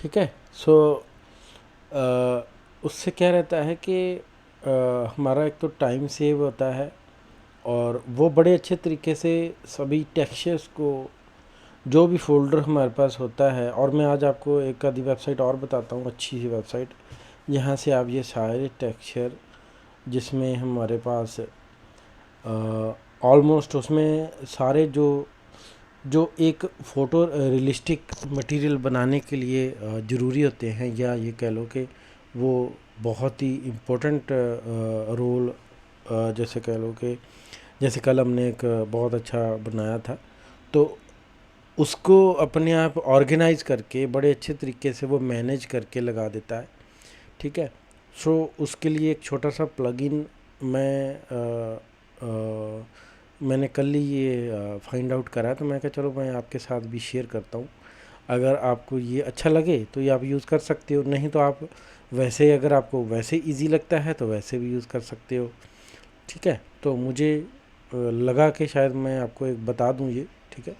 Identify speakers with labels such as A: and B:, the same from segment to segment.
A: ठीक है। सो उससे क्या रहता है कि हमारा एक तो टाइम सेव होता है, और वो बड़े अच्छे तरीके से सभी टेक्सचर्स को, जो भी फोल्डर हमारे पास होता है। और मैं आज आपको एक आधी वेबसाइट और बताता हूँ, अच्छी सी वेबसाइट, जहाँ से आप ये सारे टेक्सचर, जिसमें हमारे पास ऑलमोस्ट उसमें सारे जो जो एक फ़ोटो रियलिस्टिक मटेरियल बनाने के लिए ज़रूरी होते हैं, या ये कह लो कि वो बहुत ही इम्पोर्टेंट रोल, जैसे कह लो कि जैसे कल हमने एक बहुत अच्छा बनाया था, तो उसको अपने आप ऑर्गेनाइज करके बड़े अच्छे तरीके से वो मैनेज करके लगा देता है। ठीक है। सो उसके लिए एक छोटा सा प्लगइन मैं मैंने कल ही ये फाइंड आउट करा, तो मैं कहा चलो मैं आपके साथ भी शेयर करता हूँ। अगर आपको ये अच्छा लगे तो ये आप यूज़ कर सकते हो, नहीं तो आप वैसे, अगर आपको वैसे इजी लगता है तो वैसे भी यूज़ कर सकते हो। ठीक है। तो मुझे लगा कि शायद मैं आपको एक बता दूं ये। ठीक है।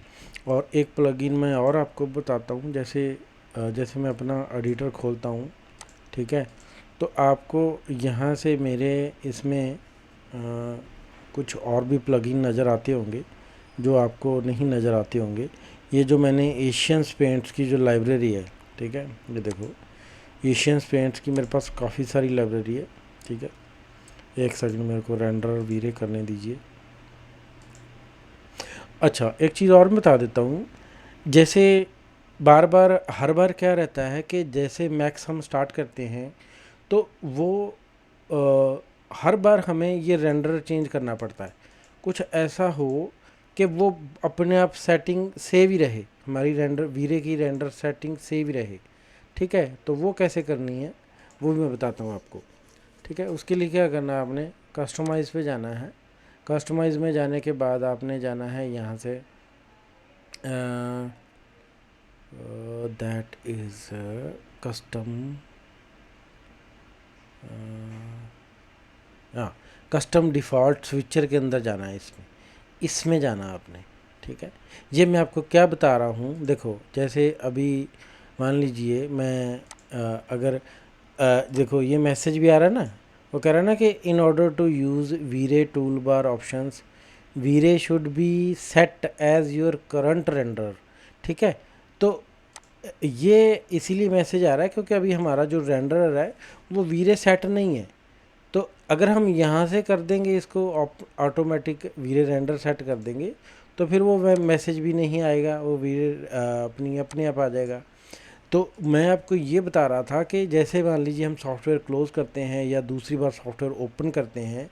A: और एक प्लगइन मैं और आपको बताता हूँ, जैसे जैसे मैं अपना एडिटर खोलता हूँ। ठीक है। तो आपको यहाँ से मेरे इसमें कुछ और भी प्लगइन नज़र आते होंगे जो आपको नहीं नज़र आते होंगे। ये जो मैंने एशियंस पेंट्स की जो लाइब्रेरी है, ठीक है, ये देखो, एशियंस पेंट्स की मेरे पास काफ़ी सारी लाइब्रेरी है। ठीक है। एक सेकंड मेरे को रेंडर वीरे करने दीजिए। अच्छा, एक चीज़ और बता देता हूँ। जैसे बार बार हर बार क्या रहता है कि जैसे मैक्स हम स्टार्ट करते हैं, तो वो हर बार हमें ये रेंडर चेंज करना पड़ता है। कुछ ऐसा हो कि वो अपने आप सेटिंग सेव ही रहे, हमारी रेंडर वीरे की रेंडर सेटिंग सेव ही रहे। ठीक है। तो वो कैसे करनी है वो भी मैं बताता हूँ आपको। ठीक है। उसके लिए क्या करना है, आपने कस्टमाइज़ पे जाना है। कस्टमाइज़ में जाने के बाद आपने जाना है यहाँ से, दैट इज़ कस्टम, हाँ, कस्टम डिफ़ॉल्ट स्विचर के अंदर जाना है, इसमें इसमें जाना आपने। ठीक है। ये मैं आपको क्या बता रहा हूँ, देखो जैसे अभी मान लीजिए मैं अगर देखो ये मैसेज भी आ रहा है ना, वो कह रहा है ना कि in order to use VRay toolbar options, VRay should be set as your current render. ठीक है। तो ये इसीलिए मैसेज आ रहा है क्योंकि अभी हमारा जो रेंडर है वो वीरे सेट नहीं है। तो अगर हम यहाँ से कर देंगे इसको, ऑटोमेटिक वीरे रेंडर सेट कर देंगे, तो फिर वो मैसेज भी नहीं आएगा, वो वीरे अपनी अपने आप आ जाएगा। तो मैं आपको ये बता रहा था कि जैसे मान लीजिए हम सॉफ्टवेयर क्लोज़ करते हैं या दूसरी बार सॉफ्टवेयर ओपन करते हैं,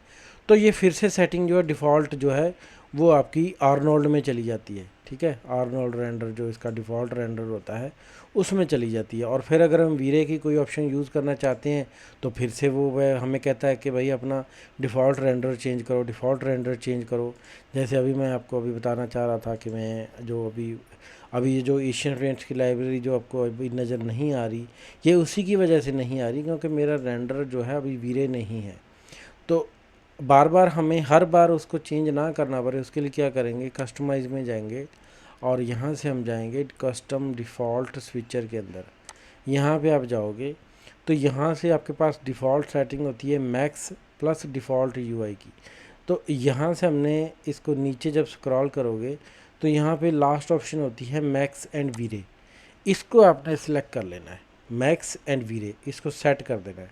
A: तो ये फिर से सेटिंग जो है डिफ़ॉल्ट जो है वो आपकी आर्नोल्ड में चली जाती है। ठीक है। आर्नोल्ड रेंडर जो इसका डिफ़ॉल्ट रेंडर होता है उसमें चली जाती है। और फिर अगर हम वीरे की कोई ऑप्शन यूज़ करना चाहते हैं तो फिर से वो वह हमें कहता है कि भाई अपना डिफ़ॉल्ट रेंडर चेंज करो, डिफ़ॉल्ट रेंडर चेंज करो। जैसे अभी मैं आपको अभी बताना चाह रहा था कि मैं जो अभी अभी ये जो एशियन पेंट्स की लाइब्रेरी जो आपको अभी नज़र नहीं आ रही, ये उसी की वजह से नहीं आ रही क्योंकि मेरा रेंडर जो है अभी वीरे नहीं है। तो बार बार हमें हर बार उसको चेंज ना करना पड़े, उसके लिए क्या करेंगे, कस्टमाइज़ में जाएंगे और यहाँ से हम जाएंगे कस्टम डिफ़ॉल्ट स्विचर के अंदर। यहाँ पे आप जाओगे तो यहाँ से आपके पास डिफ़ॉल्ट सेटिंग होती है मैक्स प्लस डिफ़ॉल्ट यूआई की। तो यहाँ से हमने इसको नीचे जब स्क्रॉल करोगे तो यहाँ पे लास्ट ऑप्शन होती है मैक्स एंड वीरे, इसको आपने सेलेक्ट कर लेना है। मैक्स एंड वीरे इसको सेट कर देना है।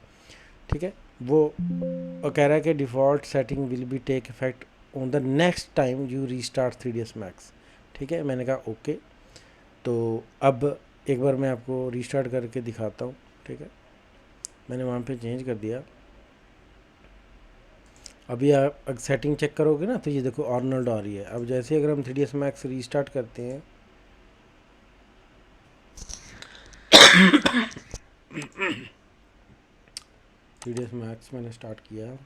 A: ठीक है। वो कह रहा है कि default setting will be take effect on the next time you restart 3ds max. ठीक है। मैंने कहा ओके। तो अब एक बार मैं आपको रीस्टार्ट करके दिखाता हूँ। ठीक है। मैंने वहाँ पे चेंज कर दिया। अभी आप सेटिंग चेक करोगे ना तो ये देखो आर्नल्ड आ रही है। अब जैसे अगर हम 3ds मैक्स रीस्टार्ट करते हैं, 3ds मैक्स मैंने स्टार्ट किया,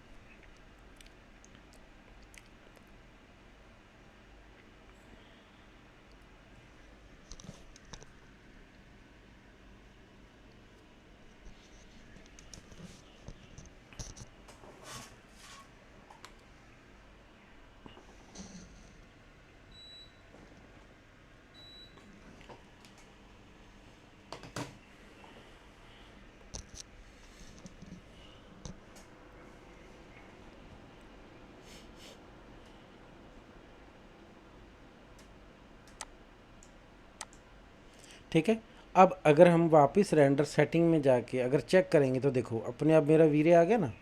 A: ठीक है। अब अगर हम वापस रेंडर सेटिंग में जाके अगर चेक करेंगे तो देखो अपने आप मेरा वीरे आ गया ना।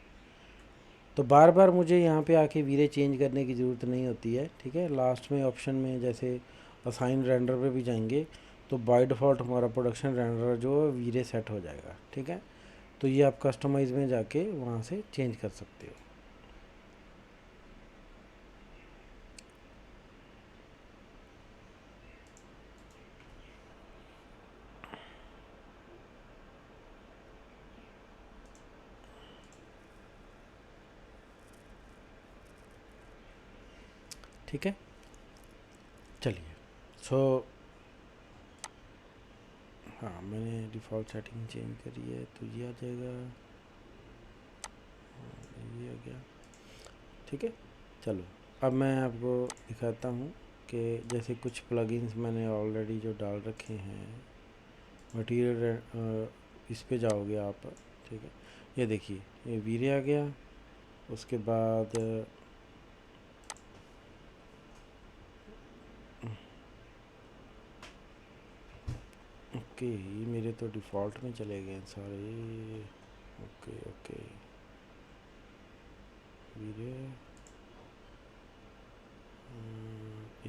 A: तो बार बार मुझे यहाँ पे आके वीरे चेंज करने की ज़रूरत नहीं होती है, ठीक है। लास्ट में ऑप्शन में जैसे असाइन रेंडर पे भी जाएंगे तो बाय डिफ़ॉल्ट हमारा प्रोडक्शन रेंडर जो है वीरे सेट हो जाएगा, ठीक है। तो ये आप कस्टमाइज में जाके वहाँ से चेंज कर सकते हो। ठीक है, चलिए। सो हाँ, मैंने डिफ़ॉल्ट सेटिंग चेंज करी है तो ये आ जाएगा, ये आ गया, ठीक है। चलो अब मैं आपको दिखाता हूँ कि जैसे कुछ प्लगइन्स मैंने ऑलरेडी जो डाल रखे हैं। मटीरियल इस पे जाओगे आप, ठीक है। ये देखिए ये वीरे आ गया। उसके बाद ओके, ये मेरे तो डिफ़ॉल्ट में चले गए सारे। ओके ओके, वीरे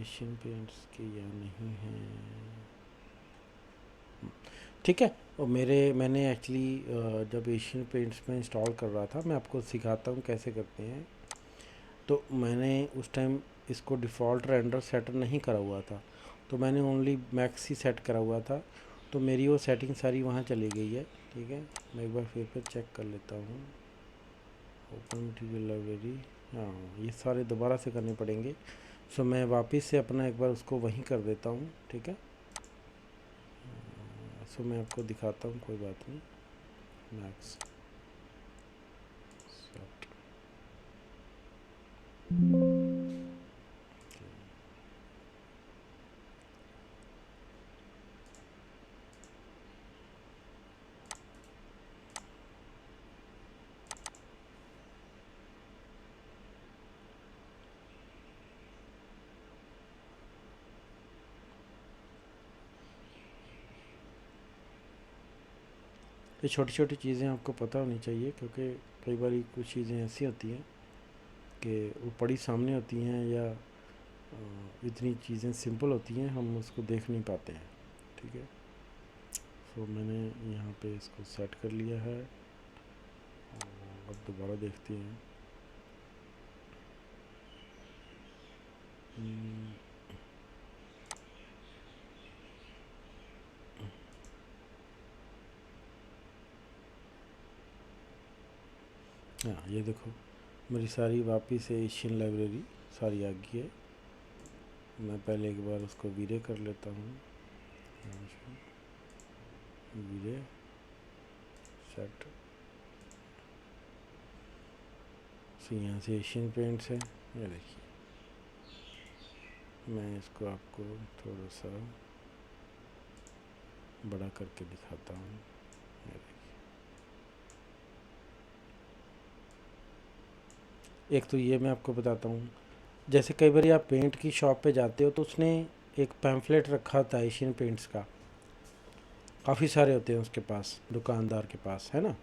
A: एशियन पेंट्स के या नहीं हैं, ठीक है। और मैंने एक्चुअली जब एशियन पेंट्स में इंस्टॉल कर रहा था, मैं आपको सिखाता हूँ कैसे करते हैं। तो मैंने उस टाइम इसको डिफ़ॉल्ट रेंडर सेट नहीं करा हुआ था, तो मैंने ओनली मैक्स ही सेट करा हुआ था। तो मेरी वो सेटिंग सारी वहाँ चली गई है, ठीक है। मैं एक बार फिर चेक कर लेता हूँ। ओपन मटीरियल लाइब्रेरी, हाँ ये सारे दोबारा से करने पड़ेंगे। सो मैं वापस से अपना एक बार उसको वहीं कर देता हूँ, ठीक है। सो मैं आपको दिखाता हूँ, कोई बात नहीं। मैक्स सेट, ये छोटी छोटी चीज़ें आपको पता होनी चाहिए, क्योंकि कई बार कुछ चीज़ें ऐसी होती हैं कि वो बड़ी सामने होती हैं या इतनी चीज़ें सिंपल होती हैं हम उसको देख नहीं पाते हैं, ठीक है। सो मैंने यहाँ पे इसको सेट कर लिया है। अब दोबारा देखते हैं। हाँ ये देखो मेरी सारी वापस से एशियन लाइब्रेरी सारी आ गई है। मैं पहले एक बार उसको वीरे कर लेता हूँ। वीरे सेट, सो यहाँ से एशियन पेंट्स है, ये देखिए। मैं इसको आपको थोड़ा सा बड़ा करके दिखाता हूँ, ये देखिए। एक तो ये मैं आपको बताता हूँ, जैसे कई बार आप पेंट की शॉप पे जाते हो तो उसने एक पैम्फलेट रखा होता है एशियन पेंट्स का, काफ़ी सारे होते हैं उसके पास, दुकानदार के पास, है ना।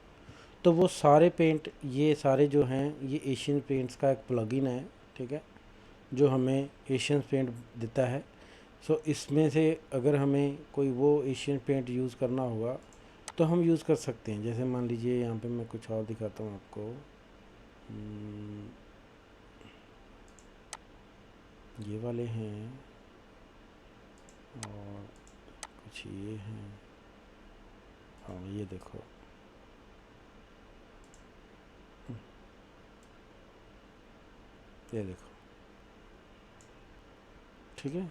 A: तो वो सारे पेंट, ये सारे जो हैं ये एशियन पेंट्स का एक प्लगइन है, ठीक है, जो हमें एशियन पेंट देता है। सो इसमें से अगर हमें कोई वो एशियन पेंट यूज़ करना होगा तो हम यूज़ कर सकते हैं। जैसे मान लीजिए यहाँ पे मैं कुछ और दिखाता हूँ आपको। ये वाले हैं और कुछ ये हैं। हाँ ये देखो, ये देखो, ठीक है।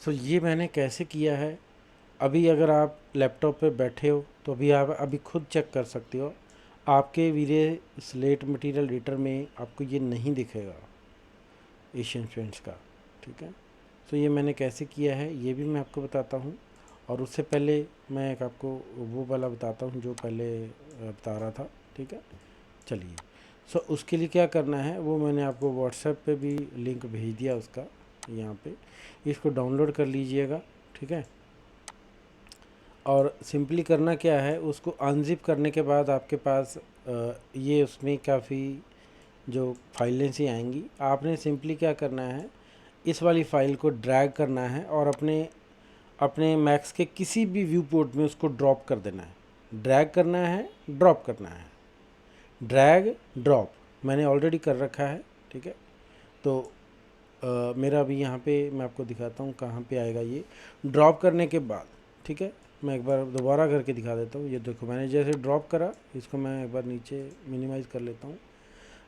A: सो ये मैंने कैसे किया है, अभी अगर आप लैपटॉप पे बैठे हो तो अभी आप अभी खुद चेक कर सकते हो। आपके वीरे स्लेट मटेरियल एडिटर में आपको ये नहीं दिखेगा एशियन पेंट्स का, ठीक है। तो ये मैंने कैसे किया है ये भी मैं आपको बताता हूँ। और उससे पहले मैं एक आपको वो वाला बताता हूँ जो पहले बता रहा था, ठीक है। चलिए, सो उसके लिए क्या करना है वो मैंने आपको व्हाट्सएप पे भी लिंक भेज दिया उसका, यहाँ पे इसको डाउनलोड कर लीजिएगा, ठीक है। और सिंपली करना क्या है, उसको अनजिप करने के बाद आपके पास ये उसमें काफ़ी जो फाइलें सी आएंगी। आपने सिंपली क्या करना है, इस वाली फ़ाइल को ड्रैग करना है और अपने अपने मैक्स के किसी भी व्यू पोर्ट में उसको ड्रॉप कर देना है। ड्रैग करना है, ड्रॉप करना है, ड्रैग ड्रॉप मैंने ऑलरेडी कर रखा है, ठीक है। तो मेरा अभी यहाँ पे मैं आपको दिखाता हूँ कहाँ पे आएगा ये ड्रॉप करने के बाद, ठीक है। मैं एक बार दोबारा करके दिखा देता हूँ। ये देखो मैंने जैसे ड्रॉप करा, इसको मैं एक बार नीचे मिनिमाइज़ कर लेता हूँ,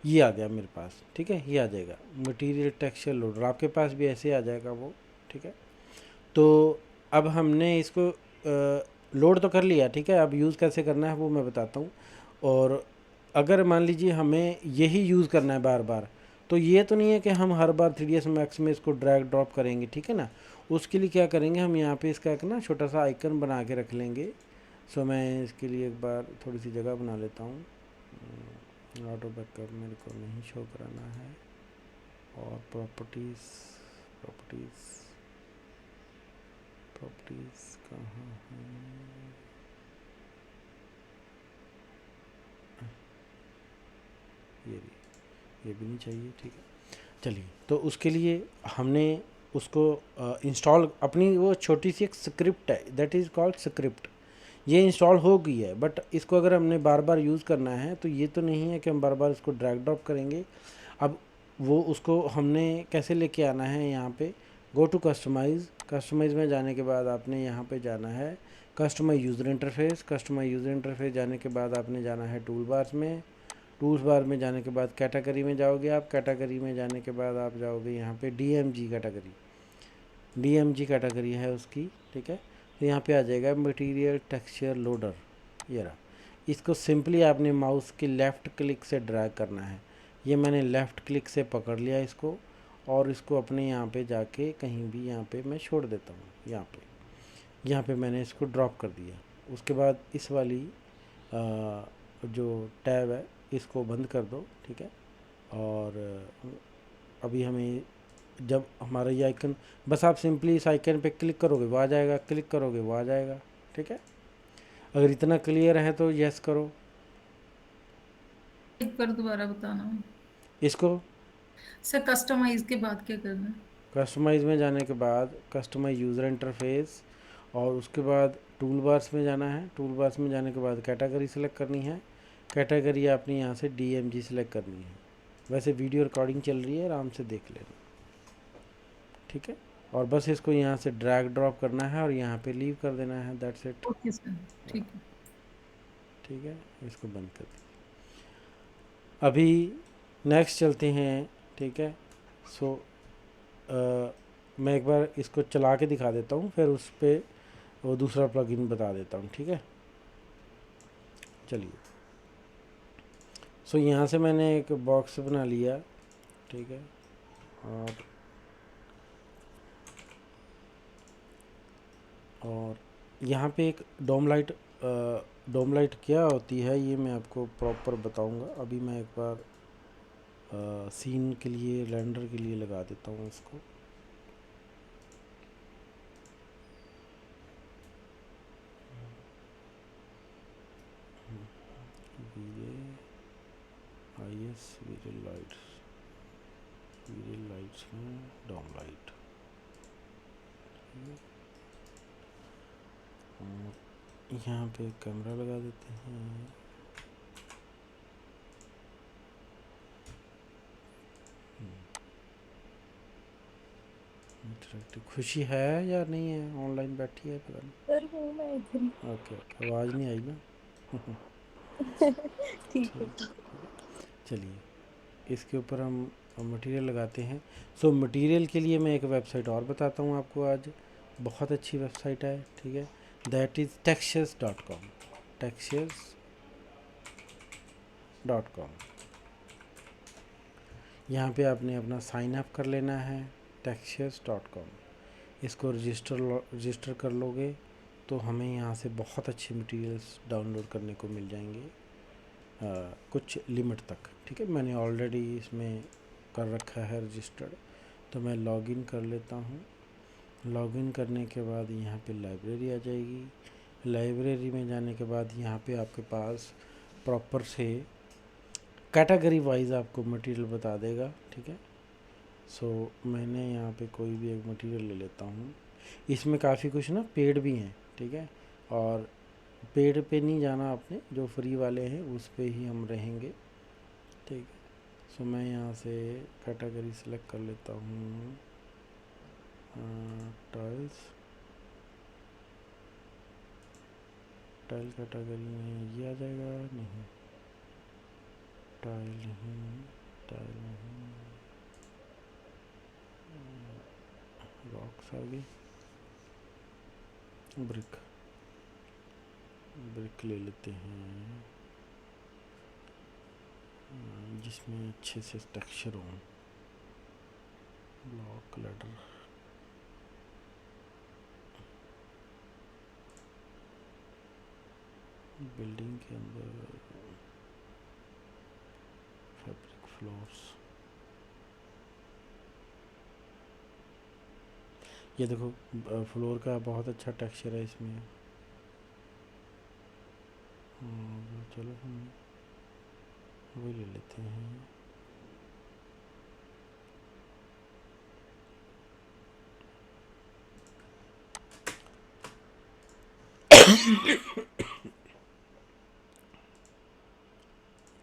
A: ये आ गया मेरे पास, ठीक है। ये आ जाएगा मटेरियल टेक्सचर लोडर, आपके पास भी ऐसे आ जाएगा वो, ठीक है। तो अब हमने इसको लोड तो कर लिया, ठीक है। अब यूज़ कैसे करना है वो मैं बताता हूँ। और अगर मान लीजिए हमें यही यूज़ करना है बार बार, तो ये तो नहीं है कि हम हर बार 3ds मैक्स में इसको ड्रैग ड्रॉप करेंगे, ठीक है ना। उसके लिए क्या करेंगे, हम यहाँ पे इसका एक ना छोटा सा आइकन बना के रख लेंगे। सो मैं इसके लिए एक बार थोड़ी सी जगह बना लेता हूँ। ऑटो बैकअप मेरे को नहीं शो कराना है। और प्रॉपर्टीज़ प्रॉपर्टीज़ प्रॉपर्टीज़ कहाँ है, ये भी नहीं चाहिए, ठीक है। चलिए, तो उसके लिए हमने उसको इंस्टॉल, अपनी वो छोटी सी एक स्क्रिप्ट है, दैट इज़ कॉल्ड स्क्रिप्ट। ये इंस्टॉल हो गई है, बट इसको अगर हमने बार बार यूज़ करना है तो ये तो नहीं है कि हम बार बार इसको ड्रैग ड्रॉप करेंगे। अब वो उसको हमने कैसे लेके आना है, यहाँ पे गो टू कस्टमाइज़, कस्टमाइज़ में जाने के बाद आपने यहाँ पे जाना है customize user interface, customize user interface जाने के बाद आपने जाना है टूल बार्स में, टूल्स बार में जाने के बाद कैटेगरी में जाओगे आप, कैटेगरी में जाने के बाद आप जाओगे यहाँ पे डीएमजी कैटेगरी, डीएमजी कैटेगरी है उसकी, ठीक है। तो यहाँ पे आ जाएगा मटेरियल टेक्सचर लोडर, ये रहा। इसको सिंपली आपने माउस के लेफ़्ट क्लिक से ड्रैग करना है। ये मैंने लेफ़्ट क्लिक से पकड़ लिया इसको, और इसको अपने यहाँ पे जाके कहीं भी यहाँ पे मैं छोड़ देता हूँ। यहाँ पे मैंने इसको ड्रॉप कर दिया। उसके बाद इस वाली जो टैब है इसको बंद कर दो, ठीक है। और अभी हमें जब हमारा ये आइकन, बस आप सिंपली इस आइकन पे क्लिक करोगे वो आ जाएगा, क्लिक करोगे वो आ जाएगा, ठीक है। अगर इतना क्लियर है तो यस करो।
B: एक बार दोबारा बताना।
A: इसको
B: सर कस्टमाइज के बाद क्या करना है?
A: कस्टमाइज़ में जाने के बाद कस्टमाइज यूज़र इंटरफेस, और उसके बाद टूल बार्स में जाना है। टूल बार्स में जाने के बाद कैटेगरी सेलेक्ट करनी है। कैटेगरी आपने यहाँ से डीएमजी सेलेक्ट करनी है। वैसे वीडियो रिकॉर्डिंग चल रही है, आराम से देख लेना, ठीक है। और बस इसको यहाँ से ड्रैग ड्रॉप करना है और यहाँ पे लीव कर देना है, दैट्स इट।
B: ओके सर, ठीक है।
A: ठीक है, इसको बंद कर दीजिए। अभी नेक्स्ट चलते हैं, ठीक है। सो मैं एक बार इसको चला के दिखा देता हूँ, फिर उस पर वो दूसरा प्लगइन बता देता हूँ, ठीक है। चलिए, सो यहाँ से मैंने एक बॉक्स बना लिया, ठीक है। और यहाँ पे एक डोम लाइट क्या होती है ये मैं आपको प्रॉपर बताऊँगा। अभी मैं एक बार सीन के लिए, रेंडर के लिए लगा देता हूँ इसको। वीरे लाइट्स में डोम लाइट, और यहाँ पे कैमरा लगा देते हैं। खुशी है या नहीं है, ऑनलाइन बैठी है पता नहीं।
C: सर हूँ मैं इधर ही।
A: ओके ओके, आवाज़ नहीं आई ना।
C: ठीक है,
A: ठीक,
C: ठीक है।
A: चलिए इसके ऊपर हम मटेरियल लगाते हैं। सो मटेरियल के लिए मैं एक वेबसाइट और बताता हूँ आपको आज, बहुत अच्छी वेबसाइट है, ठीक है। That is textures.com, textures.com। यहाँ पे आपने अपना साइन अप कर लेना है textures.com। इसको रजिस्टर कर लोगे तो हमें यहाँ से बहुत अच्छे मटेरियल्स डाउनलोड करने को मिल जाएंगे, कुछ लिमिट तक, ठीक है। मैंने ऑलरेडी इसमें कर रखा है रजिस्टर्ड, तो मैं लॉगिन कर लेता हूँ। लॉगिन करने के बाद यहाँ पे लाइब्रेरी आ जाएगी। लाइब्रेरी में जाने के बाद यहाँ पे आपके पास प्रॉपर से कैटेगरी वाइज आपको मटेरियल बता देगा, ठीक है। सो मैंने यहाँ पे कोई भी एक मटेरियल ले लेता हूँ। इसमें काफ़ी कुछ ना पेड भी हैं, ठीक है, और पेड पे नहीं जाना आपने, जो फ्री वाले हैं उस पे ही हम रहेंगे, ठीक है। सो मैं यहाँ से कैटेगरी सेलेक्ट कर लेता हूँ, टाइल्स। टाइल कैटेगरी में ये आ जाएगा, नहीं टाइल नहीं, टाइल नहीं, रॉक्स आ गई, ब्रिक, ब्रिक ले लेते हैं जिसमें अच्छे से टेक्सचर हो। ब्लॉक लेटर, बिल्डिंग के अंदर फैब्रिक फ्लोर्स, ये देखो फ्लोर का बहुत अच्छा टेक्सचर है इसमें। चलो हम वही ले लेते हैं।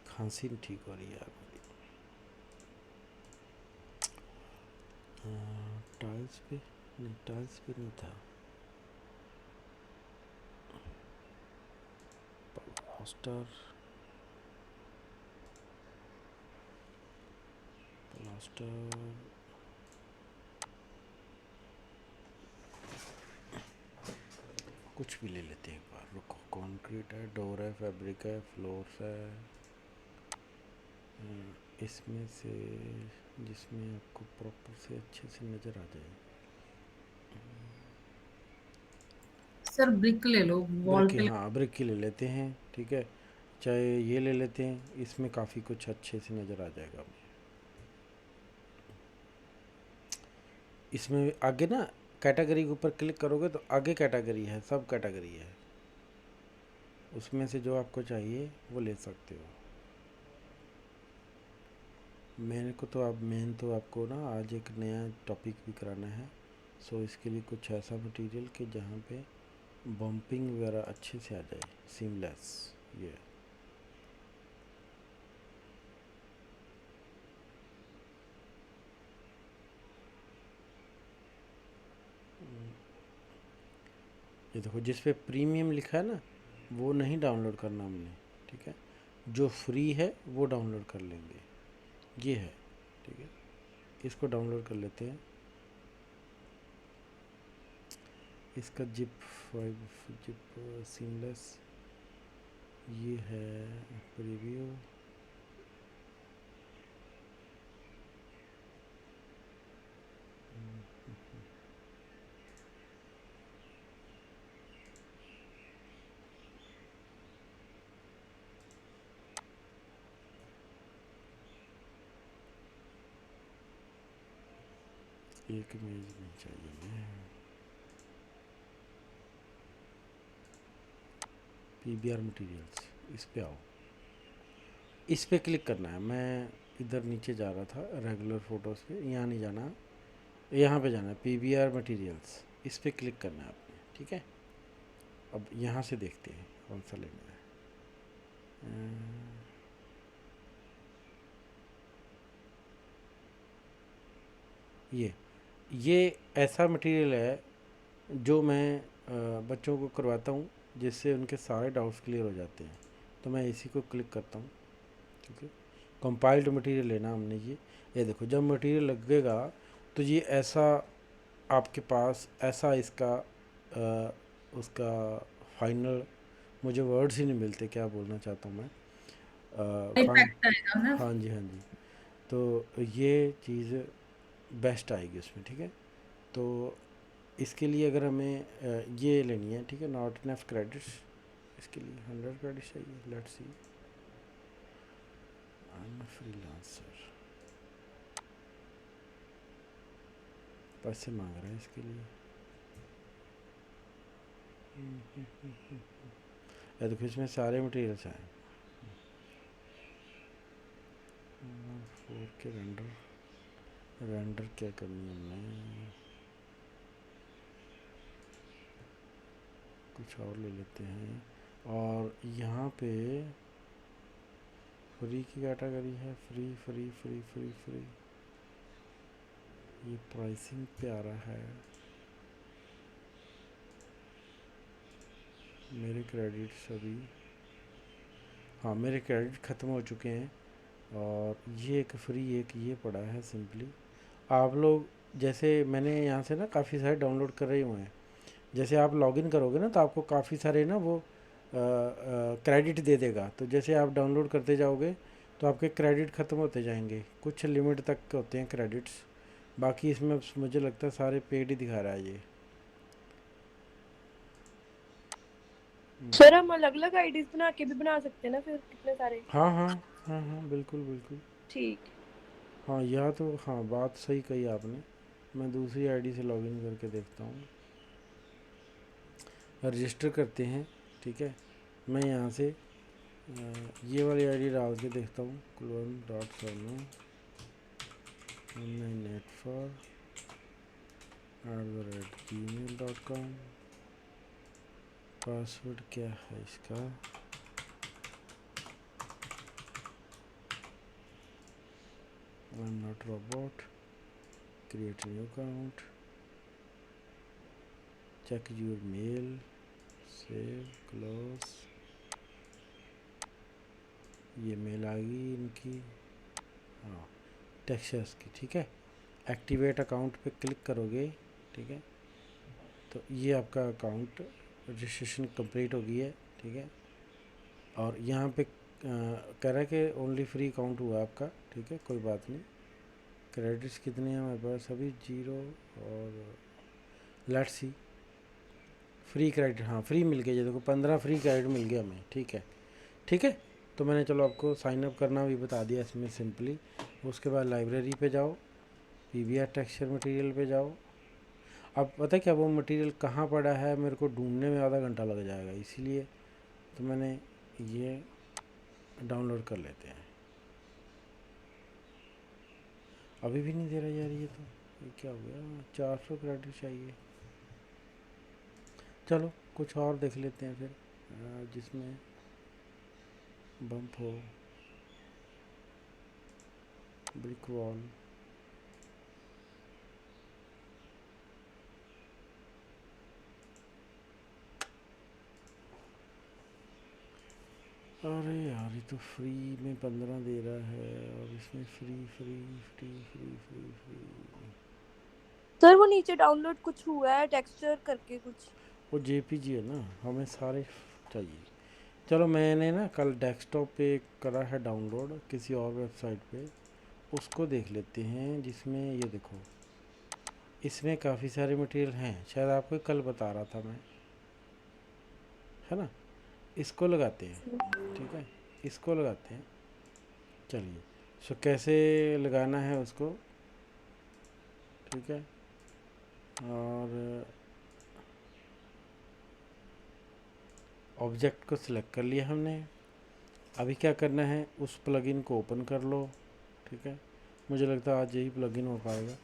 A: खांसी नहीं ठीक हो रही है मेरी। टाइल्स पे नहीं, टाइल्स पे नहीं था, प्लास्टर, प्लास्टर, कुछ भी ले लेते हैं एक बार, रुको। कंक्रीट है, डोर है, फैब्रिक है, फ्लोर्स है, इसमें से जिसमें आपको प्रॉपर से अच्छे से नज़र आ जाए।
B: सर ब्रिक ले लो, वॉल
A: ब्रिक की,
B: पे।
A: हाँ ब्रिक की ले लेते हैं, ठीक है। चाहे ये ले लेते हैं, इसमें काफ़ी कुछ अच्छे से नज़र आ जाएगा। इसमें आगे ना कैटेगरी के ऊपर क्लिक करोगे तो आगे कैटेगरी है, सब कैटेगरी है, उसमें से जो आपको चाहिए वो ले सकते हो। मेन तो आपको ना आज एक नया टॉपिक भी कराना है। सो इसके लिए कुछ ऐसा मटेरियल कि जहाँ पे बम्पिंग वगैरह अच्छे से आ जाए, सीमलेस। ये ये देखो, जिस पे प्रीमियम लिखा है ना वो नहीं डाउनलोड करना हमने, ठीक है। जो फ्री है वो डाउनलोड कर लेंगे, ये है, ठीक है। इसको डाउनलोड कर लेते हैं। इसका जिप फाइव, जिप सीमलेस, ये है प्रीव्यू। एक इमेज नहीं चाहिए मैं, पीबीआर मटेरियल्स, इस पे आओ, इस पे क्लिक करना है। मैं इधर नीचे जा रहा था रेगुलर फोटोज़ पे, यहाँ नहीं जाना, यहाँ पे जाना है, पीबीआर मटेरियल्स, इस पे क्लिक करना है आपने, ठीक है। अब यहाँ से देखते हैं कौन सा लेना है। ये ऐसा मटेरियल है जो मैं बच्चों को करवाता हूँ, जिससे उनके सारे डाउट्स क्लियर हो जाते हैं। तो मैं इसी को क्लिक करता हूँ, ठीक है। कंपाइल्ड मटेरियल लेना हमने, ये देखो, जब मटेरियल लगेगा तो ये ऐसा आपके पास, ऐसा इसका उसका फाइनल, मुझे वर्ड्स ही नहीं मिलते क्या बोलना चाहता हूँ मैं, फाइन।
B: इफेक्ट आएगा ना।
A: हाँ जी, हाँ जी। तो ये चीज़ बेस्ट आएगी उसमें, ठीक है। तो इसके लिए अगर हमें ये लेनी है, ठीक है, नॉट इनफ क्रेडिट्स, इसके लिए 100 क्रेडिट्स चाहिए। Let's see, I am freelancer, पैसे मांग रहा है इसके लिए। ये देखो इसमें सारे मटेरियल्स हैं। 4 के रेंडर क्या करनी है हमने, कुछ और ले लेते हैं। और यहाँ पे फ्री की कैटेगरी है, free free free free free, ये प्राइसिंग पे आ रहा है। मेरे क्रेडिट्स अभी, हाँ मेरे क्रेडिट ख़त्म हो चुके हैं, और ये एक फ्री एक ये पड़ा है सिंपली। आप लोग जैसे मैंने यहाँ से ना काफ़ी सारे डाउनलोड कर रहे हुए हैं, जैसे आप लॉगिन करोगे ना तो आपको काफ़ी सारे ना वो क्रेडिट दे देगा। तो जैसे आप डाउनलोड करते जाओगे तो आपके क्रेडिट ख़त्म होते जाएंगे, कुछ लिमिट तक के होते हैं क्रेडिट्स, बाकी इसमें मुझे लगता है सारे पेड ही दिखा रहा है ये।
C: सर हम अलग अलग आईडीज बना के भी बना सकते हैं ना फिर कितने सारे?
A: हाँ हाँ हाँ हाँ बिल्कुल बिल्कुल।
C: ठीक।
A: हाँ यह तो हाँ बात सही कही आपने। मैं दूसरी आईडी से लॉगिन करके देखता हूँ, रजिस्टर करते हैं, ठीक है। मैं यहाँ से ये वाली आईडी डाल के देखता हूँ, kulwan.sarma1984@gmail.com। पासवर्ड क्या है इसका, I am not robot, create new account, check your mail, save, close. ये मेल आ गई इनकी, हाँ टेक्सचर्स की, ठीक है। एक्टिवेट अकाउंट पे क्लिक करोगे, ठीक है, तो ये आपका अकाउंट रजिस्ट्रेशन कंप्लीट हो गई है, ठीक है। और यहाँ पे कह रहा है कि ओनली फ्री अकाउंट हुआ आपका, ठीक है, कोई बात नहीं। क्रेडिट्स कितने हैं हमारे पास अभी, 0, और लेट्स सी फ्री क्रेडिट, हाँ फ्री मिल गया, ये देखो 15 फ्री क्रेडिट मिल गया हमें, ठीक है ठीक है। तो मैंने चलो आपको साइन अप करना भी बता दिया इसमें सिंपली। उसके बाद लाइब्रेरी पे जाओ, पीवीआर टेक्सचर मटेरियल पे जाओ। अब पता है क्या, वो मटेरियल कहाँ पड़ा है मेरे को ढूंढने में आधा घंटा लग जाएगा, इसीलिए तो मैंने ये डाउनलोड कर लेते हैं। अभी भी नहीं दे रहा यार ये, तो ये क्या हो गया, 400 क्रेडिट चाहिए। चलो कुछ और देख लेते हैं फिर, जिसमें बम्प हो, ब्रिक वॉल। अरे यार ये तो फ्री में 15 दे रहा है, और इसमें free free free free free free.
C: Sir वो नीचे डाउनलोड कुछ हुआ है टेक्सचर करके कुछ।
A: वो जेपीजी है ना, हमें सारे चाहिए। चलो मैंने ना कल डेस्कटॉप पे करा है डाउनलोड किसी और वेबसाइट पे, उसको देख लेते हैं। जिसमें ये देखो इसमें काफ़ी सारे मटेरियल हैं, शायद आपको कल बता रहा था मैं, है ना। इसको लगाते हैं, ठीक है, इसको लगाते हैं। चलिए सो कैसे लगाना है उसको, ठीक है। और ऑब्जेक्ट को सिलेक्ट कर लिया हमने। अभी क्या करना है, उस प्लगइन को ओपन कर लो, ठीक है। मुझे लगता है आज यही प्लगइन हो पाएगा,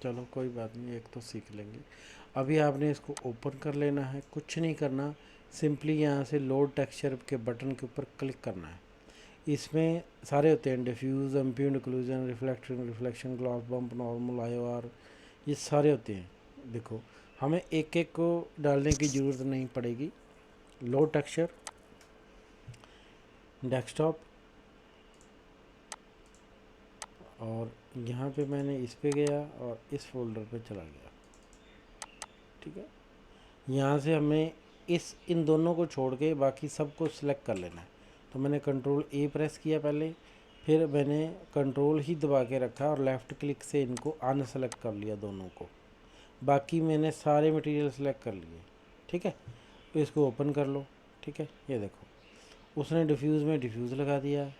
A: चलो कोई बात नहीं, एक तो सीख लेंगे। अभी आपने इसको ओपन कर लेना है, कुछ नहीं करना, सिंपली यहाँ से लोड टेक्सचर के बटन के ऊपर क्लिक करना है। इसमें सारे होते हैं, डिफ्यूज़, एम्प्यूड, inclusion, reflection, reflection, gloss bump, normal, IOR, ये सारे होते हैं। देखो हमें एक एक को डालने की ज़रूरत नहीं पड़ेगी। लोड टेक्सचर, डेस्कटॉप, और यहाँ पे मैंने इस पे गया और इस फोल्डर पे चला गया, ठीक है। यहाँ से हमें इन दोनों को छोड़ के बाकी सबको सिलेक्ट कर लेना है। तो मैंने कंट्रोल ए प्रेस किया पहले, फिर मैंने कंट्रोल ही दबा के रखा और लेफ़्ट क्लिक से इनको अनसेलेक्ट कर लिया दोनों को। बाकी मैंने सारे मटेरियल सेलेक्ट कर लिए, ठीक है। तो इसको ओपन कर लो, ठीक है। ये देखो उसने डिफ्यूज़ में डिफ्यूज़ लगा दिया,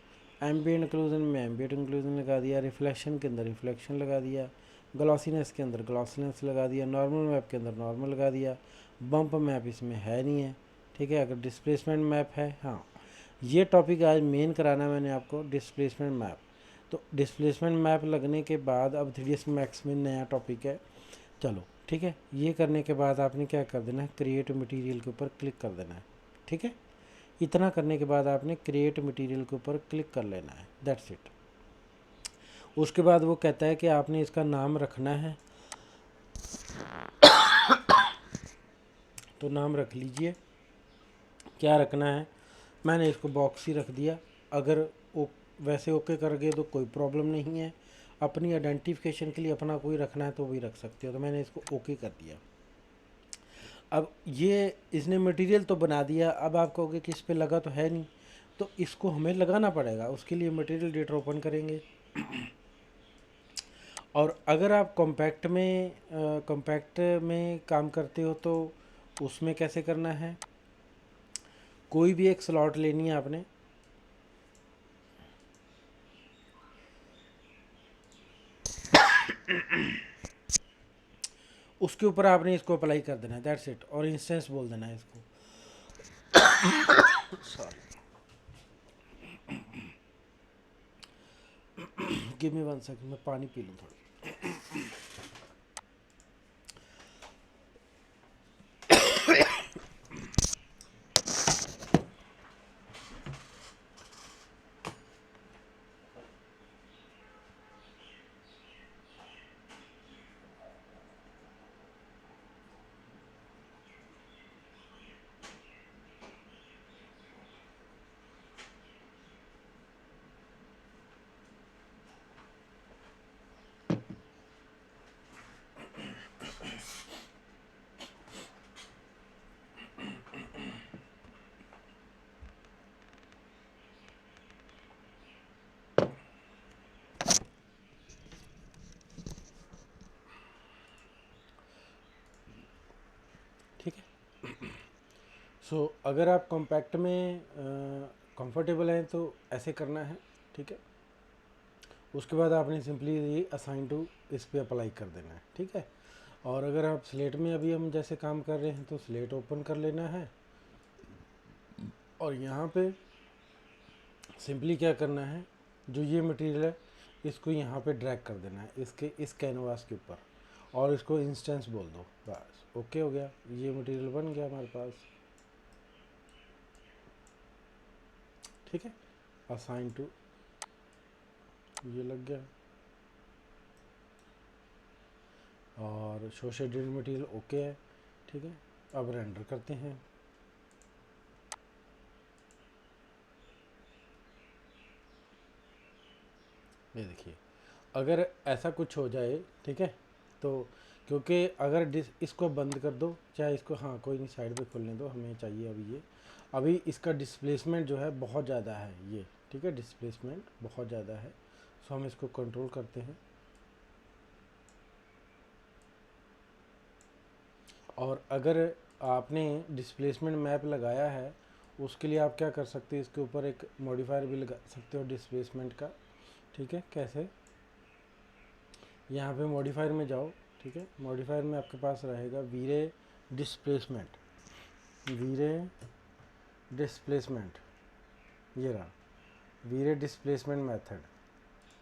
A: एम्बिएंट इंक्लूजन में एम्बिएंट इंक्लूजन लगा दिया, रिफ्लेक्शन के अंदर रिफ्लेक्शन लगा दिया, ग्लॉसीनेस के अंदर ग्लॉसीनेस लगा दिया, नॉर्मल मैप के अंदर नॉर्मल लगा दिया। बम्प मैप इसमें है नहीं है, ठीक है। अगर डिस्प्लेसमेंट मैप है, हाँ ये टॉपिक आज मेन कराना है मैंने आपको, डिस्प्लेसमेंट मैप। तो डिस्प्लेसमेंट मैप लगने के बाद अब 3ds मैक्स में नया टॉपिक है, चलो ठीक है। ये करने के बाद आपने क्या कर देना है, क्रिएट मटेरियल के ऊपर क्लिक कर देना है, ठीक है। इतना करने के बाद आपने क्रिएट मटेरियल के ऊपर क्लिक कर लेना है, दैट्स इट। उसके बाद वो कहता है कि आपने इसका नाम रखना है, तो नाम रख लीजिए। क्या रखना है, मैंने इसको बॉक्स ही रख दिया। अगर वैसे ओके कर गए तो कोई प्रॉब्लम नहीं है। अपनी आइडेंटिफिकेशन के लिए अपना कोई रखना है तो भी रख सकते हो, तो मैंने इसको ओके कर दिया। अब ये इसने मटेरियल तो बना दिया, अब आप कहोगे कि इस पे लगा तो है नहीं, तो इसको हमें लगाना पड़ेगा। उसके लिए मटेरियल डेटा ओपन करेंगे। और अगर आप कॉम्पैक्ट में काम करते हो तो उसमें कैसे करना है, कोई भी एक स्लॉट लेनी है आपने, उसके ऊपर आपने इसको अप्लाई कर देना है, दैट्स इट। और इंस्टेंस बोल देना है इसको। सॉरी, गिव मी 1 सेकंड, मैं पानी पी लूँ थोड़ा। ठीक है। सो अगर आप कॉम्पैक्ट में कंफर्टेबल हैं तो ऐसे करना है, ठीक है। उसके बाद आपने सिंपली ये असाइन टू इस पे अप्लाई कर देना है, ठीक है। और अगर आप स्लेट में अभी हम जैसे काम कर रहे हैं तो स्लेट ओपन कर लेना है, और यहाँ पे सिंपली क्या करना है, जो ये मटेरियल है इसको यहाँ पे ड्रैग कर देना है इसके इस कैनवास के ऊपर, और इसको इंस्टेंस बोल दो, बस ओके हो गया। ये मटेरियल बन गया हमारे पास, ठीक है। असाइन टू ये लग गया, और शो शेडेड मटेरियल ओके है, ठीक है। अब रेंडर करते हैं। ये देखिए, अगर ऐसा कुछ हो जाए, ठीक है, तो क्योंकि अगर इसको बंद कर दो, चाहे इसको, हाँ कोई नहीं, साइड पे खोलने दो, हमें चाहिए अभी ये। अभी इसका डिस्प्लेसमेंट जो है बहुत ज़्यादा है ये, ठीक है, डिस्प्लेसमेंट बहुत ज़्यादा है। सो हम इसको कंट्रोल करते हैं, और अगर आपने डिस्प्लेसमेंट मैप लगाया है उसके लिए आप क्या कर सकते हैं, इसके ऊपर एक मॉडिफायर भी लगा सकते हो डिस्प्लेसमेंट का, ठीक है। कैसे, यहाँ पे मॉडिफायर में जाओ, ठीक है। मॉडिफायर में आपके पास रहेगा वीरे डिस्प्लेसमेंट, वीरे डिस्प्लेसमेंट, ये रहा वीरे डिस्प्लेसमेंट मेथड,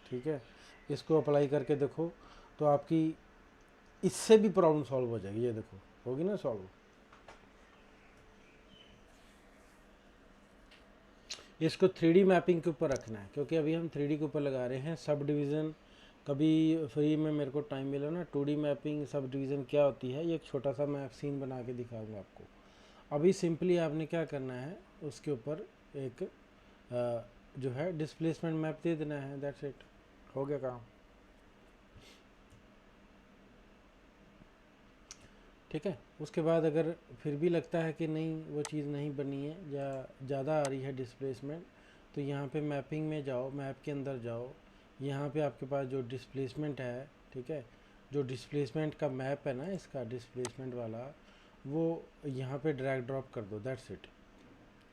A: ठीक है। इसको अप्लाई करके देखो तो आपकी इससे भी प्रॉब्लम सॉल्व हो जाएगी, ये देखो होगी ना सॉल्व। इसको 3D मैपिंग के ऊपर रखना है, क्योंकि अभी हम 3D के ऊपर लगा रहे हैं। सब डिवीज़न कभी फ्री में मेरे को टाइम मिला ना, 2D मैपिंग सब डिवीज़न क्या होती है, ये एक छोटा सा मैं सीन बना के दिखाऊंगा आपको। अभी सिंपली आपने क्या करना है, उसके ऊपर एक जो है डिस्प्लेसमेंट मैप दे देना है, दैट्स इट, हो गया काम, ठीक है। उसके बाद अगर फिर भी लगता है कि नहीं वो चीज़ नहीं बनी है या ज़्यादा आ रही है डिस्प्लेसमेंट, तो यहाँ पे मैपिंग में जाओ, मैप के अंदर जाओ, यहाँ पे आपके पास जो डिस्प्लेसमेंट है, ठीक है, जो डिस्प्लेसमेंट का मैप है ना इसका डिस्प्लेसमेंट वाला, वो यहाँ पे ड्रैग ड्रॉप कर दो, दैट्स इट,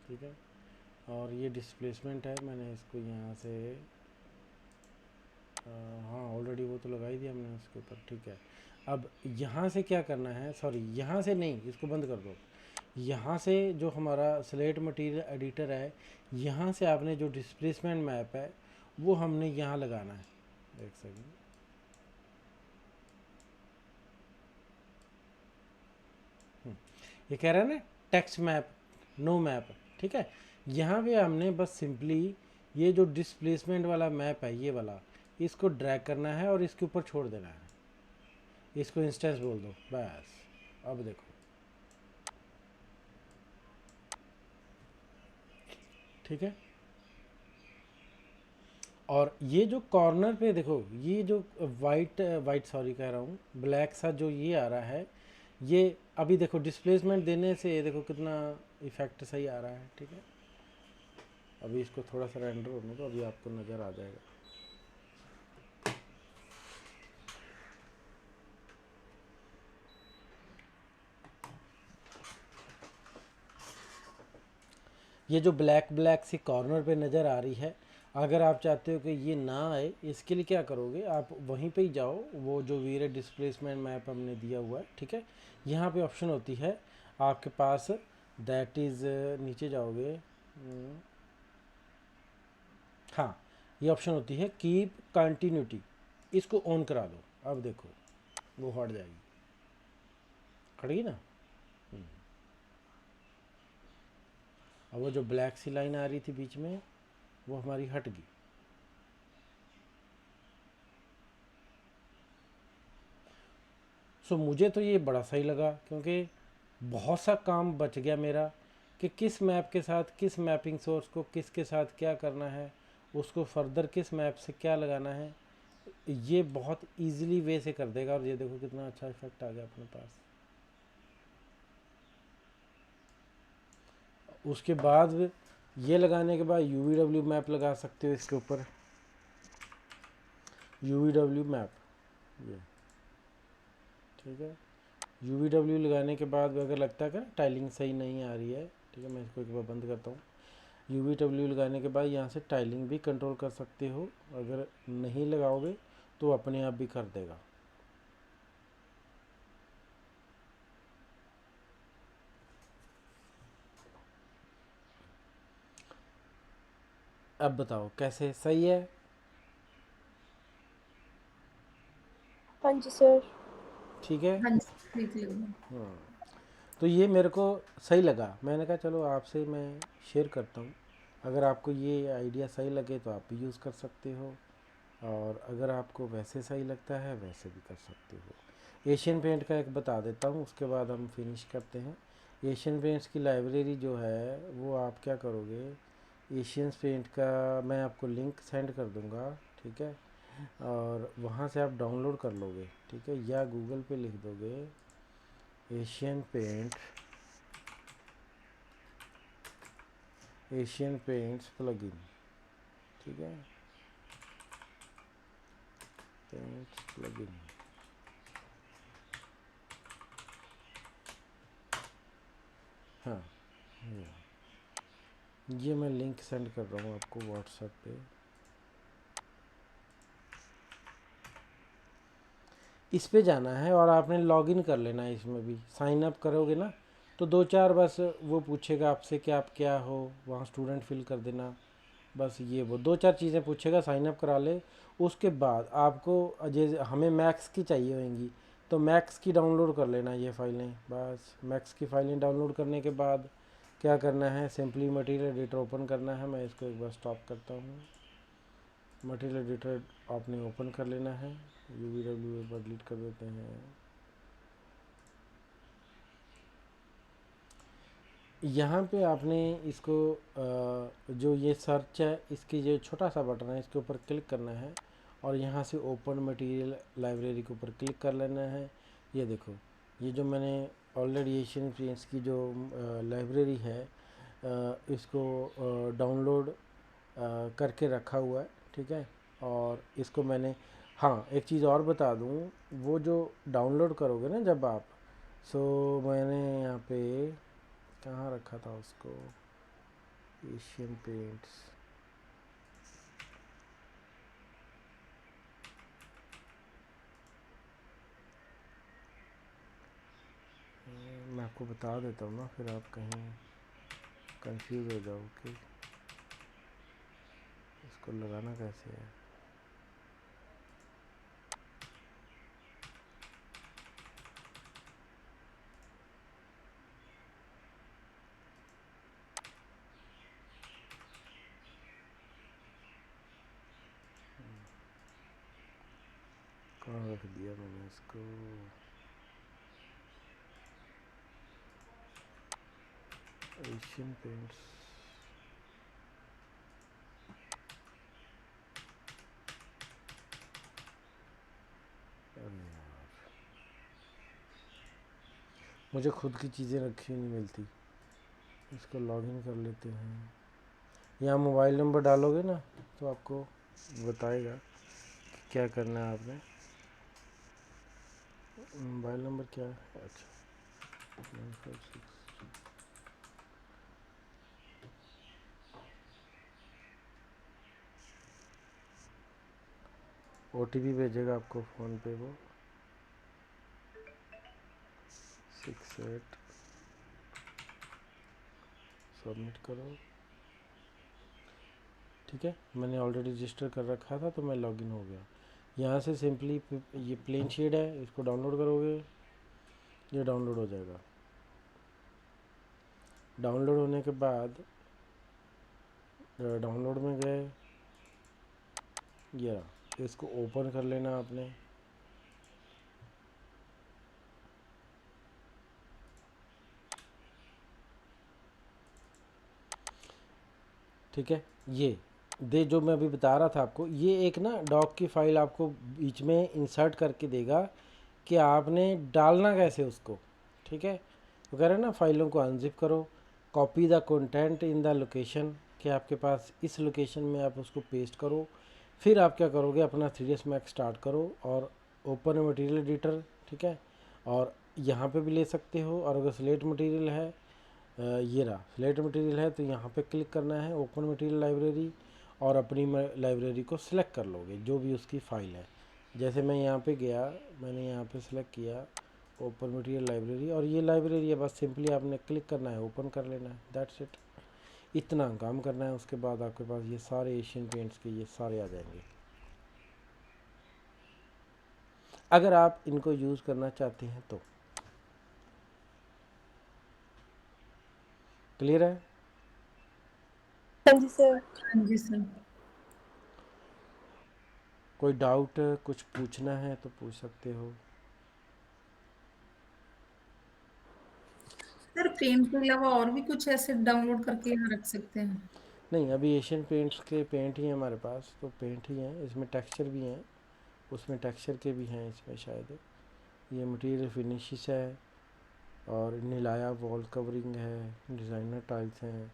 A: ठीक है। और ये डिस्प्लेसमेंट है, मैंने इसको यहाँ से हाँ ऑलरेडी वो तो लगा ही दिया हमने उसके ऊपर, ठीक है। अब यहाँ से क्या करना है, सॉरी यहाँ से नहीं, इसको बंद कर दो। यहाँ से जो हमारा स्लेट मटेरियल एडिटर है, यहाँ से आपने जो डिस्प्लेसमेंट मैप है वो हमने यहाँ लगाना है। एक सेकंड, ये कह रहा है ना टेक्स्ट मैप, नो मैप, ठीक है। यहाँ पे हमने बस सिंपली ये जो डिस्प्लेसमेंट वाला मैप है ये वाला, इसको ड्रैग करना है और इसके ऊपर छोड़ देना है, इसको इंस्टेंस बोल दो बस। अब देखो, ठीक है। और ये जो कॉर्नर पे देखो, ये जो वाइट वाइट सॉरी कह रहा हूँ, ब्लैक सा जो ये आ रहा है, ये अभी देखो डिस्प्लेसमेंट देने से ये देखो कितना इफेक्ट सही आ रहा है, ठीक है। अभी इसको थोड़ा सा रेंडर होने दो, अभी आपको नज़र आ जाएगा। ये जो ब्लैक ब्लैक सी कॉर्नर पे नज़र आ रही है, अगर आप चाहते हो कि ये ना आए, इसके लिए क्या करोगे, आप वहीं पे ही जाओ, वो जो वीरे डिस्प्लेसमेंट मैप हमने दिया हुआ है, ठीक है। यहाँ पे ऑप्शन होती है आपके पास, दैट इज़, नीचे जाओगे, हाँ ये ऑप्शन होती है कीप कंटिन्यूटी, इसको ऑन करा दो। अब देखो वो हट जाएगी, हट गई ना। अब वो जो ब्लैक सी लाइन आ रही थी बीच में, वो हमारी हट गई। सो मुझे तो ये बड़ा सही लगा, क्योंकि बहुत सा काम बच गया मेरा कि किस मैप के साथ किस मैपिंग सोर्स को किसके साथ क्या करना है, उसको फर्दर किस मैप से क्या लगाना है, ये बहुत इजीली वे से कर देगा। और ये देखो कितना अच्छा इफेक्ट आ गया अपने पास। उसके बाद ये लगाने के बाद UVW मैप लगा सकते हो इसके ऊपर, UVW मैप, ये ठीक है। UVW लगाने के बाद अगर लगता है कि टाइलिंग सही नहीं आ रही है, ठीक है, मैं इसको एक बार बंद करता हूँ। UVW लगाने के बाद यहाँ से टाइलिंग भी कंट्रोल कर सकते हो, अगर नहीं लगाओगे तो अपने आप भी कर देगा। अब बताओ कैसे, सही है?
C: हाँ जी सर।
A: ठीक है।
B: हाँ जी, देख लो।
A: तो ये मेरे को सही लगा, मैंने कहा चलो आपसे मैं शेयर करता हूँ। अगर आपको ये आइडिया सही लगे तो आप भी यूज़ कर सकते हो, और अगर आपको वैसे सही लगता है वैसे भी कर सकते हो। एशियन पेंट का एक बता देता हूँ, उसके बाद हम फिनिश करते हैं। एशियन पेंट्स की लाइब्रेरी जो है वो आप क्या करोगे, एशियन पेंट का मैं आपको लिंक सेंड कर दूँगा, ठीक है। और वहाँ से आप डाउनलोड कर लोगे, ठीक है, या गूगल पे लिख दोगे Asian paint, Asian paints plugin, ठीक है, पेंट्स प्लगइन। हाँ ये मैं लिंक सेंड कर रहा हूँ आपको व्हाट्सएप पे। इस पे जाना है और आपने लॉगिन कर लेना है, इसमें भी साइन अप करोगे ना तो दो चार बस वो पूछेगा आपसे कि आप क्या हो, वहाँ स्टूडेंट फिल कर देना, बस ये वो दो चार चीज़ें पूछेगा, साइन अप करा ले। उसके बाद आपको जैसे हमें मैक्स की चाहिए होंगी तो मैक्स की डाउनलोड कर लेना ये फाइलें, बस मैक्स की फाइलें डाउनलोड करने के बाद क्या करना है, सिंपली मटेरियल एडिटर ओपन करना है। मैं इसको एक बार स्टॉप करता हूँ। मटेरियल एडिटर आपने ओपन कर लेना है, UVW एक बार डिलीट कर देते हैं। यहाँ पे आपने इसको जो ये सर्च है इसकी जो छोटा सा बटन है इसके ऊपर क्लिक करना है और यहाँ से ओपन मटेरियल लाइब्रेरी के ऊपर क्लिक कर लेना है। ये देखो ये जो मैंने ऑलरेडी एशियन पेंट्स की जो लाइब्रेरी है इसको डाउनलोड करके रखा हुआ है, ठीक है। और इसको मैंने, हाँ एक चीज़ और बता दूँ, वो जो डाउनलोड करोगे ना जब आप, सो मैंने यहाँ पे कहाँ रखा था उसको, एशियन पेंट्स, मैं आपको बता देता हूँ ना, फिर आप कहीं कंफ्यूज हो जाओ कि इसको लगाना कैसे है। कहाँ रख दिया मैंने इसको? Asian paints. अरे यार, मुझे खुद की चीज़ें रखी नहीं मिलती। इसको लॉगिन कर लेते हैं। यहाँ मोबाइल नंबर डालोगे ना तो आपको बताएगा कि क्या करना है आपने। मोबाइल नंबर क्या है? अच्छा, 956। OTP भेजेगा आपको फ़ोन पे, वो 68। सबमिट करो। ठीक है, मैंने ऑलरेडी रजिस्टर कर रखा था तो मैं लॉगिन हो गया। यहाँ से सिंपली ये प्लेन शेड है, इसको डाउनलोड करोगे, ये डाउनलोड हो जाएगा। डाउनलोड होने के बाद डाउनलोड में गए, ये रहा, इसको ओपन कर लेना आपने। ठीक है, ये जो मैं अभी बता रहा था आपको, ये एक ना डॉक की फाइल आपको बीच में इंसर्ट करके देगा कि आपने डालना कैसे उसको। ठीक है, तो कह रहे हैं ना फाइलों को अनजिप करो, copy the content in the location, कि आपके पास इस लोकेशन में आप उसको पेस्ट करो। फिर आप क्या करोगे, अपना 3ds Max स्टार्ट करो और ओपन मटेरियल एडिटर। ठीक है, और यहाँ पे भी ले सकते हो, और अगर स्लेट मटेरियल है, ये रहा स्लेट मटेरियल है, तो यहाँ पे क्लिक करना है ओपन मटेरियल लाइब्रेरी, और अपनी लाइब्रेरी को सिलेक्ट कर लोगे जो भी उसकी फ़ाइल है। जैसे मैं यहाँ पे गया, मैंने यहाँ पे सिलेक्ट किया ओपन मटेरियल लाइब्रेरी, और ये लाइब्रेरी है, बस सिंपली आपने क्लिक करना है, ओपन कर लेना है, दैट्स इट। इतना काम करना है, उसके बाद आपके पास ये सारे एशियन पेंट्स के ये सारे आ जाएंगे। अगर आप इनको यूज़ करना चाहते हैं तो। क्लियर है?
C: हाँ जी सर।
B: हाँ जी सर।
A: कोई डाउट कुछ पूछना है तो पूछ सकते हो।
B: सर पेंट के अलावा और भी कुछ ऐसे डाउनलोड करके यहाँ रख सकते हैं?
A: नहीं, अभी एशियन पेंट्स के पेंट ही हैं हमारे पास, तो पेंट ही हैं। इसमें टेक्सचर भी हैं, उसमें टेक्सचर के भी हैं इसमें शायद। ये मटेरियल फिनिशिस है, और नीलाया वॉल कवरिंग है, डिज़ाइनर टाइल्स हैं,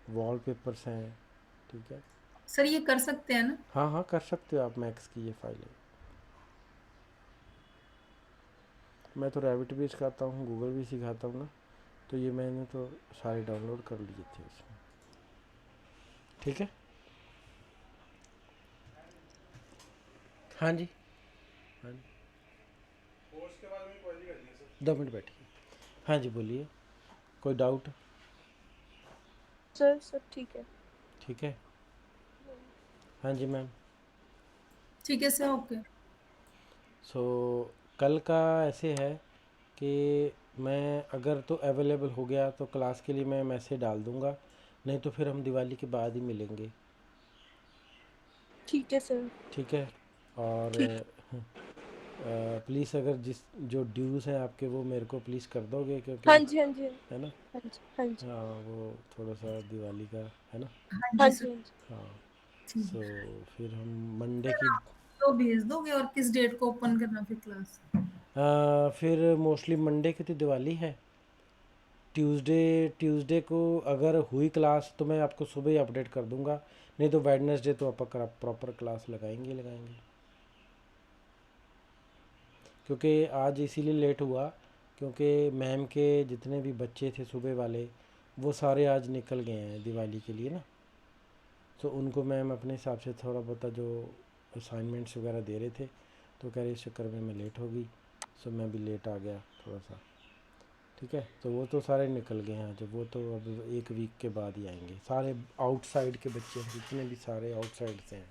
A: वॉल पेपर्स हैं। ठीक है,
B: सर ये कर सकते हैं ना?
A: हाँ हाँ कर सकते हो आप। मैक्स की ये फाइल है। मैं तो रैबिट भी सिखाता हूँ, गूगल भी सिखाता हूँ ना, तो ये मैंने तो सारे डाउनलोड कर लिए थे इसमें। ठीक है, हाँ जी, हाँ जी, 2 मिनट बैठिए। हाँ जी बोलिए, कोई डाउट?
C: सर सब ठीक है।
A: ठीक है, हाँ जी मैम।
B: ठीक है सर, ओके।
A: सो कल का ऐसे है कि मैं अगर तो अवेलेबल हो गया तो क्लास के लिए मैं मैसेज डाल दूँगा, नहीं तो फिर हम दिवाली के बाद ही मिलेंगे।
C: ठीक है सर।
A: ठीक है, और
C: ठीक।
A: प्लीज़ अगर जिस जो ड्यूज़ हैं आपके वो मेरे को प्लीज़ कर दोगे, क्योंकि
C: हाँ जी हाँ जी
A: है ना,
C: हाँ जी हाँ जी
A: हाँ वो थोड़ा सा दिवाली का है ना।
B: हाँ
C: हाँ
B: जी
C: जी
B: सर।
C: हाँ जी।
A: हाँ,
B: ठीक
A: सो
B: है
A: फिर हम मंडे
B: सर,
A: की
B: आप तो भेज दोगे, और किस डेट को ओपन करना फिर क्लास?
A: फिर मोस्टली मंडे की तो दिवाली है। ट्यूसडे को अगर हुई क्लास तो मैं आपको सुबह ही अपडेट कर दूंगा, नहीं तो वेडनेसडे तो आप प्रॉपर क्लास लगाएंगे ही लगाएंगे। क्योंकि आज इसीलिए लेट हुआ, क्योंकि मैम के जितने भी बच्चे थे सुबह वाले, वो सारे आज निकल गए हैं दिवाली के लिए ना, तो उनको मैम अपने हिसाब से थोड़ा बहुत जो असाइनमेंट्स वगैरह दे रहे थे, तो कह रहे इस चक्कर में मैं लेट हो गई, सो मैं भी लेट आ गया थोड़ा सा। ठीक है, तो वो तो सारे निकल गए हैं, जब वो तो अब 1 वीक के बाद ही आएंगे सारे। आउटसाइड के बच्चे हैं जितने भी, सारे आउटसाइड से हैं।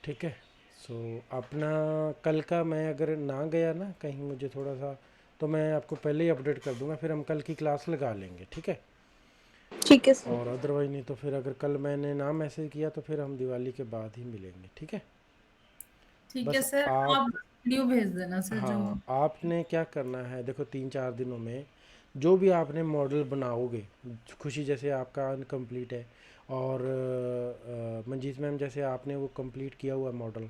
A: ठीक है। सो अपना कल का मैं अगर ना गया ना कहीं, मुझे थोड़ा सा, तो मैं आपको पहले ही अपडेट कर दूंगा, फिर हम कल की क्लास लगा लेंगे। ठीक है।
C: ठीक है सर।
A: और अदरवाइज नहीं तो फिर अगर कल मैंने ना मैसेज किया तो फिर हम दिवाली के बाद ही मिलेंगे। ठीक है।
B: ठीक है
A: बस
B: सर,
A: आप,
B: आप वीडियो भेज देना सर जो।
A: हाँ आपने क्या करना है, देखो 3-4 दिनों में जो भी आपने मॉडल बनाओगे, खुशी जैसे आपका अनकम्प्लीट है, और मंजीत मैम जैसे आपने वो कंप्लीट किया हुआ मॉडल,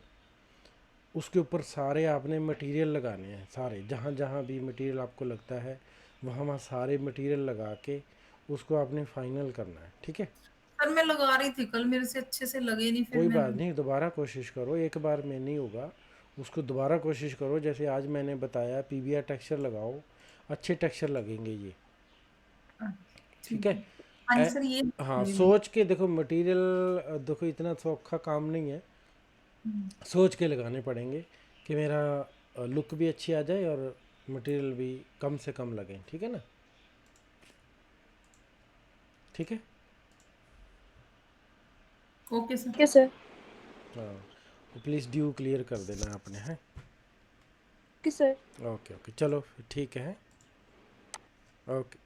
A: उसके ऊपर सारे आपने मटेरियल लगाने हैं, सारे जहाँ जहाँ भी मटेरियल आपको लगता है वहाँ वहाँ सारे मटेरियल लगा के उसको आपने फाइनल करना है। ठीक है।
B: सर मैं लगा रही थी कल, मेरे से अच्छे से लगे नहीं, फिर
A: कोई बात
B: मैंने।
A: नहीं, दोबारा कोशिश करो, एक बार में नहीं होगा, उसको दोबारा कोशिश करो, जैसे आज मैंने बताया पीवीआर टेक्सचर लगाओ, अच्छे टेक्सचर लगेंगे ये।
B: हाँ,
A: ठीक
B: ठीक
A: है।
B: है। हाँ जी
A: ए,
B: सर, ये
A: हाँ
B: ये भी।
A: सोच के देखो मटेरियल, देखो इतना सौखा काम नहीं है,
B: हम्म,
A: सोच के लगाने पड़ेंगे कि मेरा लुक भी अच्छी आ जाए और मटेरियल भी कम से कम लगे। ठीक है ना। ठीक है।
B: Okay sir.
C: ठीक है सर।
A: हाँ, तो प्लीज़ ड्यू क्लियर कर देना आपने, हैं।
C: Okay sir.
A: ओके ओके, चलो फिर ठीक है। ओके।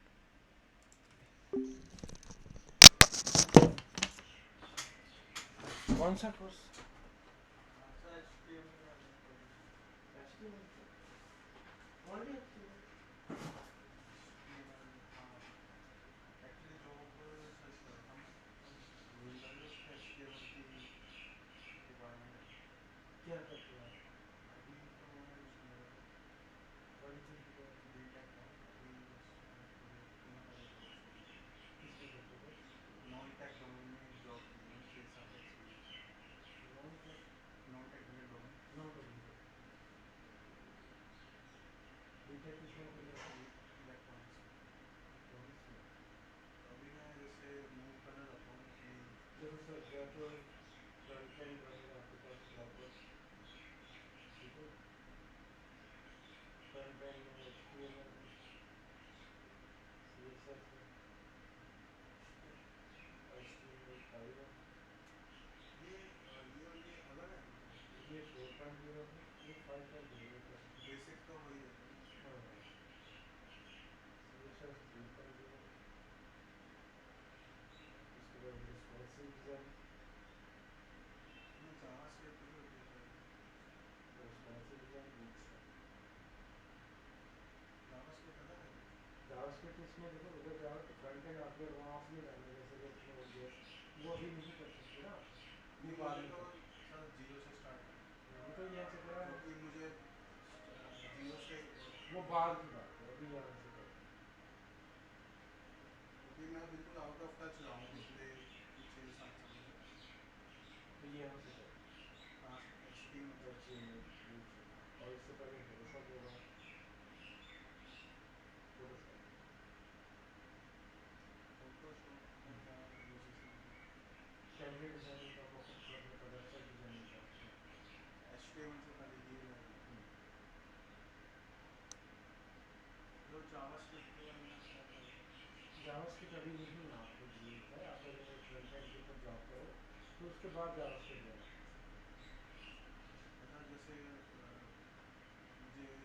A: कौन सा कोर्स? क्या करते हो आप? बड़ी चीज़ की बात किसमें करते हो? Non tech, non technical, BTech किसमें करते हो? इलेक्ट्रॉनिक्स में। देखो सर, या तो फ्रंट एंड रहेगा आपके पास प्रॉपर, ठीक है, फ्रंट एंड में HTML है, CSS है, HTML5 है, ये 4.0 है, ये 5.0 का है। हाँ हाँ, CSS 3.0, उसके बाद responsive design, responsive design bootstrap. JavaScript इसमें देखो, अगर जाओ तो फ्रंट एंड आपको एडवांस में जाना है, जैसे कि नोड जेएस, वो अभी नहीं कर सकते ना, वो बाद में कर। तो ये चक्कर है, वो बाद की बात है, अभी यहाँ से करो। तो ये यहाँ से करो, HTML बूटस्ट्रैप, और इससे पहले फोटोशॉप होगा, फोटोशॉप। टेम्पलेट डिजाइनिंग का आपको खुद करना था, वेबसाइट डिजाइनिंग का ऑप्शन। जावास्क्रिप्ट अभी नहीं आपको ज़रूरत है, आप पहले फ्रंट एंड के ऊपर जॉब करो, फिर उसके बाद जावास्क्रिप्ट लेना। हम्म, हाँ right।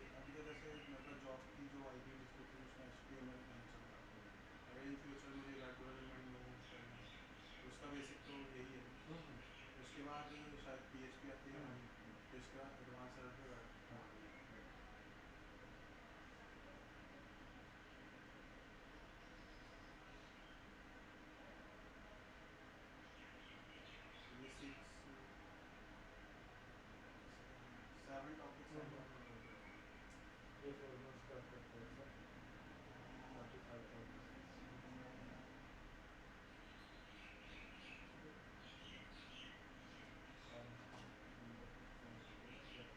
A: ये 4 months का आपका कोर्स है, 45,000 फीस। ठीक है। और इसमें नंबर पे फ़ोन कर देना जब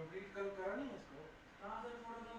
A: कंप्लीट कल करा नहीं इसको। कहाँ से छोड़ दो